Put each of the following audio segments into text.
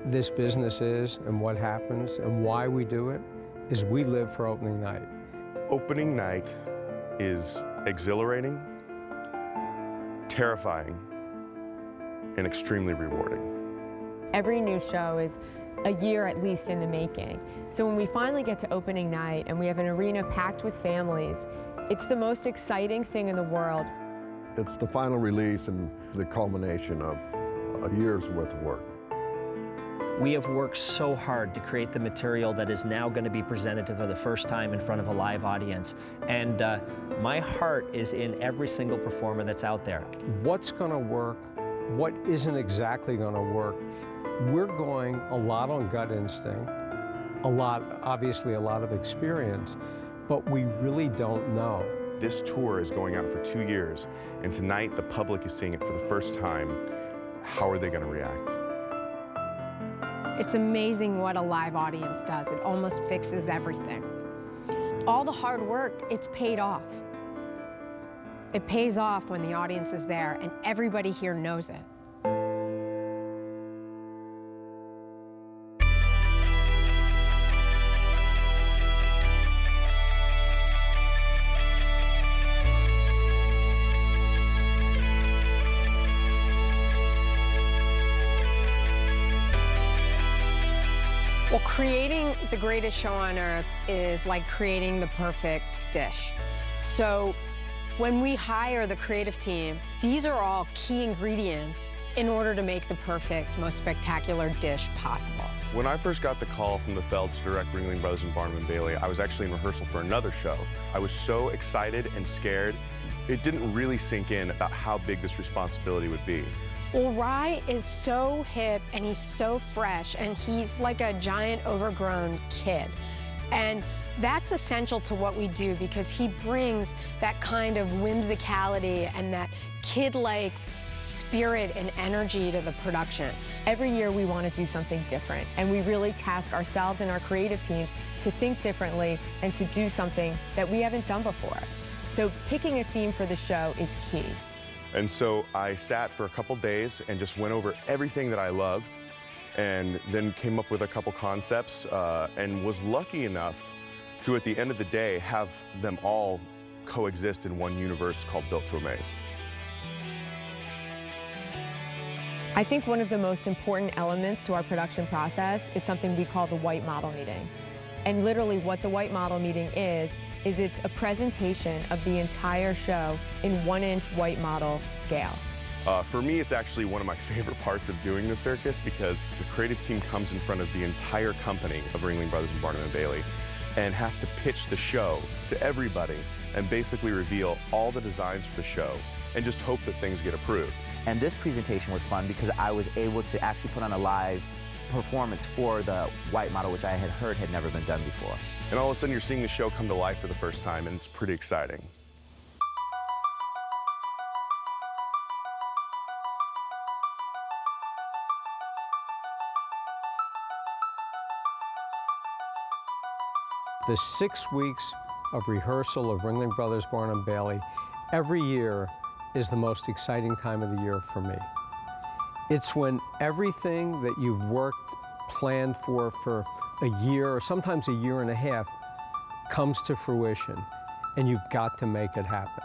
this business is and what happens and why we do it is we live for opening night. Opening night is exhilarating, terrifying, and extremely rewarding. Every new show is a year at least in the making. So when we finally get to opening night and we have an arena packed with families, it's the most exciting thing in the world. It's the final release and the culmination of a year's worth of work. We have worked so hard to create the material that is now going to be presented for the first time in front of a live audience. And my heart is in every single performer that's out there. What's going to work? What isn't exactly going to work? We're going a lot on gut instinct, obviously a lot of experience, but we really don't know. This tour is going out for 2 years, and tonight the public is seeing it for the first time. How are they going to react? It's amazing what a live audience does. It almost fixes everything. All the hard work, it's paid off. It pays off when the audience is there and everybody here knows it. Well, creating the greatest show on earth is like creating the perfect dish. So when we hire the creative team, these are all key ingredients in order to make the perfect, most spectacular dish possible. When I first got the call from the Felds to direct Ringling Brothers and Barnum and Bailey, I was actually in rehearsal for another show. I was so excited and scared. It didn't really sink in about how big this responsibility would be. Well, Rye is so hip and he's so fresh and he's like a giant overgrown kid. And that's essential to what we do because he brings that kind of whimsicality and that kid-like spirit and energy to the production. Every year we want to do something different, and we really task ourselves and our creative teams to think differently and to do something that we haven't done before. So picking a theme for the show is key. And so I sat for a couple days and just went over everything that I loved and then came up with a couple concepts and was lucky enough to, at the end of the day, have them all coexist in one universe called Built to Amaze. I think one of the most important elements to our production process is something we call the white model meeting. And literally what the white model meeting is it's a presentation of the entire show in 1-inch white model scale. For me, it's actually one of my favorite parts of doing the circus because the creative team comes in front of the entire company of Ringling Brothers and Barnum and Bailey and has to pitch the show to everybody and basically reveal all the designs for the show and just hope that things get approved. And this presentation was fun because I was able to actually put on a live performance for the white model, which I had heard had never been done before. And all of a sudden you're seeing the show come to life for the first time, and it's pretty exciting. The 6 weeks of rehearsal of Ringling Brothers, Barnum and Bailey every year is the most exciting time of the year for me. It's when everything that you've worked, planned for a year or sometimes a year and a half comes to fruition, and you've got to make it happen.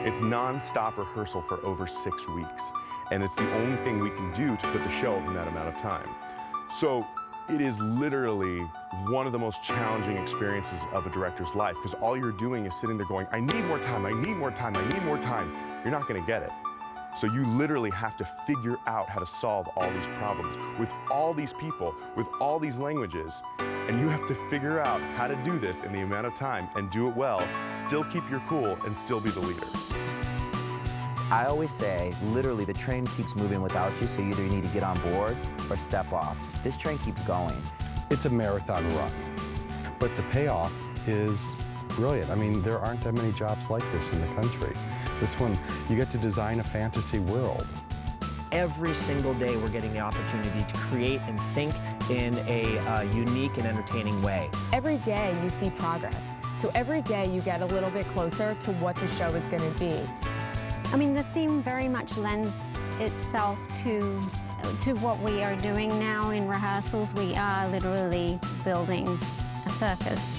It's non-stop rehearsal for over 6 weeks, and it's the only thing we can do to put the show up in that amount of time. So it is literally one of the most challenging experiences of a director's life because all you're doing is sitting there going, I need more time, I need more time, I need more time. You're not going to get it. So you literally have to figure out how to solve all these problems with all these people, with all these languages, and you have to figure out how to do this in the amount of time and do it well, still keep your cool, and still be the leader. I always say, literally, the train keeps moving without you, so either you need to get on board or step off. This train keeps going. It's a marathon run, but the payoff is brilliant. I mean, there aren't that many jobs like this in the country. This one, you get to design a fantasy world. Every single day we're getting the opportunity to create and think in a unique and entertaining way. Every day you see progress. So every day you get a little bit closer to what the show is going to be. I mean, the theme very much lends itself to to what we are doing now in rehearsals. We are literally building a circus.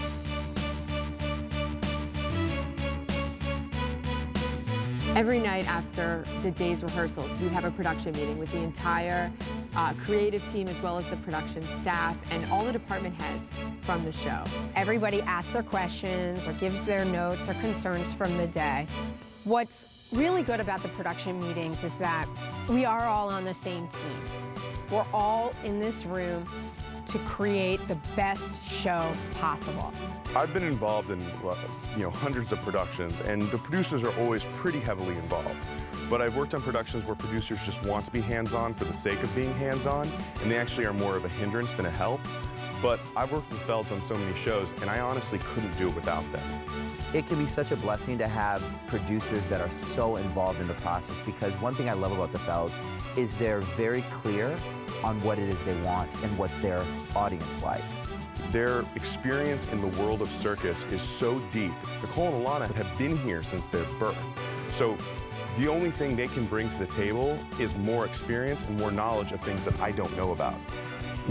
Every night after the day's rehearsals, we have a production meeting with the entire creative team as well as the production staff and all the department heads from the show. Everybody asks their questions or gives their notes or concerns from the day. What's really good about the production meetings is that we are all on the same team. We're all in this room to create the best show possible. I've been involved in hundreds of productions, and the producers are always pretty heavily involved. But I've worked on productions where producers just want to be hands-on for the sake of being hands-on, and they actually are more of a hindrance than a help. But I've worked with Felds on so many shows, and I honestly couldn't do it without them. It can be such a blessing to have producers that are so involved in the process, because one thing I love about the Felds is they're very clear on what it is they want and what their audience likes. Their experience in the world of circus is so deep. Nicole and Alana have been here since their birth. So the only thing they can bring to the table is more experience and more knowledge of things that I don't know about.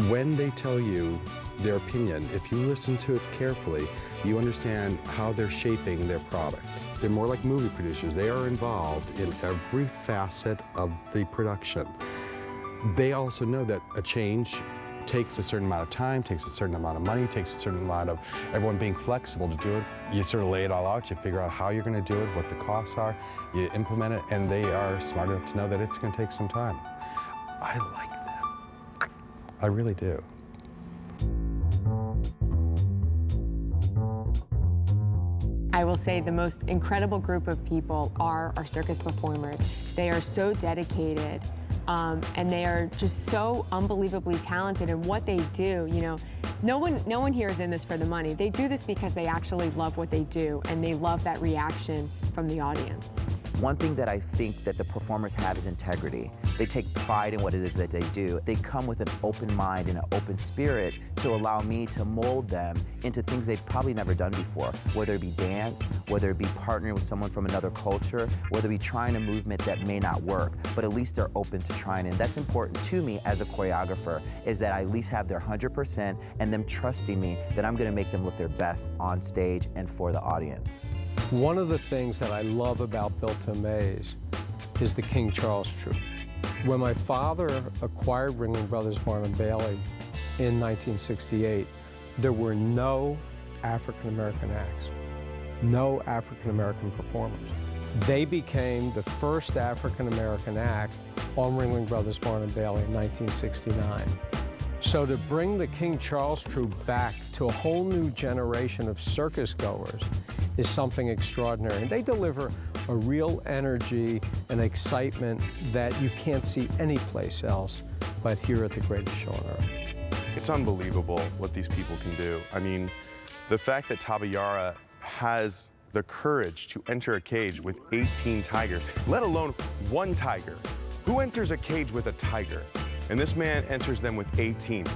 When they tell you their opinion, if you listen to it carefully, you understand how they're shaping their product. They're more like movie producers. They are involved in every facet of the production. They also know that a change takes a certain amount of time, takes a certain amount of money, takes a certain amount of everyone being flexible to do it. You sort of lay it all out, you figure out how you're going to do it, what the costs are, you implement it, and they are smart enough to know that it's going to take some time. I like them. I really do. I will say the most incredible group of people are our circus performers. They are so dedicated. And they are just so unbelievably talented in what they do. You know, no one here is in this for the money. They do this because they actually love what they do, and they love that reaction from the audience. One thing that I think that the performers have is integrity. They take pride in what it is that they do. They come with an open mind and an open spirit to allow me to mold them into things they've probably never done before, whether it be dance, whether it be partnering with someone from another culture, whether it be trying a movement that may not work, but at least they're open to trying. And that's important to me as a choreographer, is that I at least have their 100% and them trusting me that I'm gonna make them look their best on stage and for the audience. One of the things that I love about Built to Amaze is the King Charles Troupe. When my father acquired Ringling Brothers Barnum Bailey in 1968, there were no African-American acts, no African-American performers. They became the first African-American act on Ringling Brothers Barnum Bailey in 1969. So to bring the King Charles Troupe back to a whole new generation of circus goers is something extraordinary. And they deliver a real energy and excitement that you can't see anyplace else but here at the greatest show on earth. It's unbelievable what these people can do. I mean, the fact that Tabayara has the courage to enter a cage with 18 tigers, let alone one tiger. Who enters a cage with a tiger? And this man enters them with 18.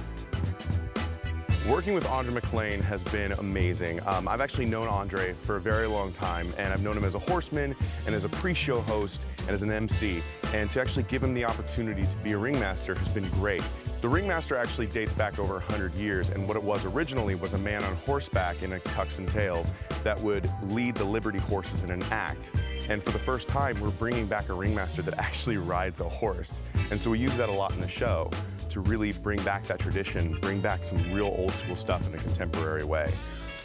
Working with Andre McLean has been amazing. I've actually known Andre for a very long time, and I've known him as a horseman and as a pre-show host and as an MC. And to actually give him the opportunity to be a ringmaster has been great. The ringmaster actually dates back over 100 years, and what it was originally was a man on horseback in a tux and tails that would lead the Liberty horses in an act. And for the first time, we're bringing back a ringmaster that actually rides a horse. And so we use that a lot in the show to really bring back that tradition, bring back some real old school stuff in a contemporary way.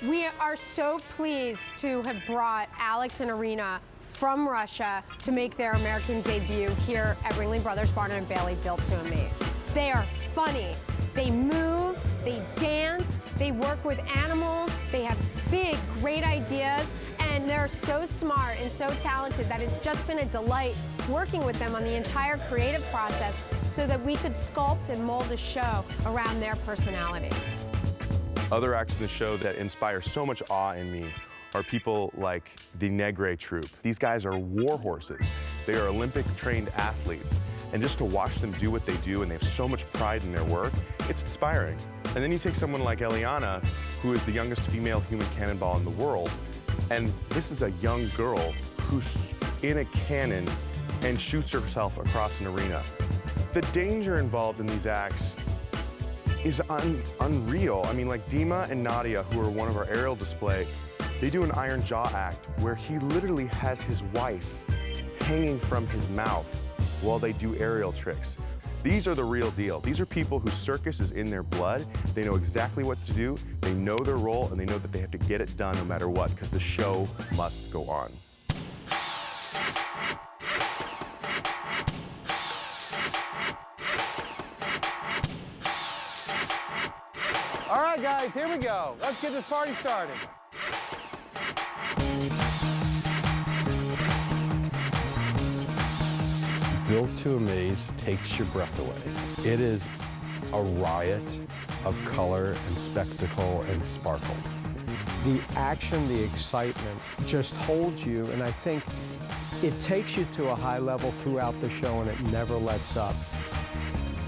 We are so pleased to have brought Alex and Irina from Russia to make their American debut here at Ringling Brothers Barnum & Bailey Built to Amaze. They are funny, they move, they dance, they work with animals, they have big, great ideas, and they're so smart and so talented that it's just been a delight working with them on the entire creative process so that we could sculpt and mold a show around their personalities. Other acts in the show that inspire so much awe in me are people like the Negre Troupe. These guys are war horses. They are Olympic-trained athletes. And just to watch them do what they do, and they have so much pride in their work, it's inspiring. And then you take someone like Eliana, who is the youngest female human cannonball in the world, and this is a young girl who's in a cannon and shoots herself across an arena. The danger involved in these acts is unreal. I mean, like Dima and Nadia, who are one of our aerial display, they do an iron jaw act where he literally has his wife hanging from his mouth while they do aerial tricks. These are the real deal. These are people whose circus is in their blood. They know exactly what to do, they know their role, and they know that they have to get it done no matter what, because the show must go on. All right, guys, here we go. Let's get this party started. Built to Amaze takes your breath away. It is a riot of color and spectacle and sparkle. The action, the excitement just holds you, and I think it takes you to a high level throughout the show, and it never lets up.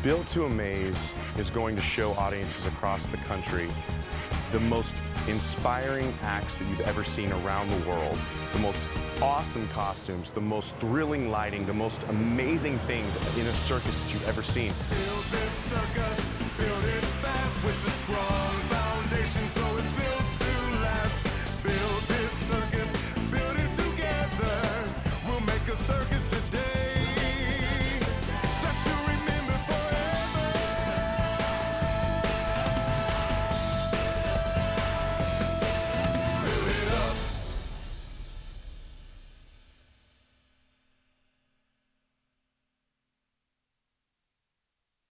Built to Amaze is going to show audiences across the country the most inspiring acts that you've ever seen around the world, the most awesome costumes, the most thrilling lighting, the most amazing things in a circus that you've ever seen.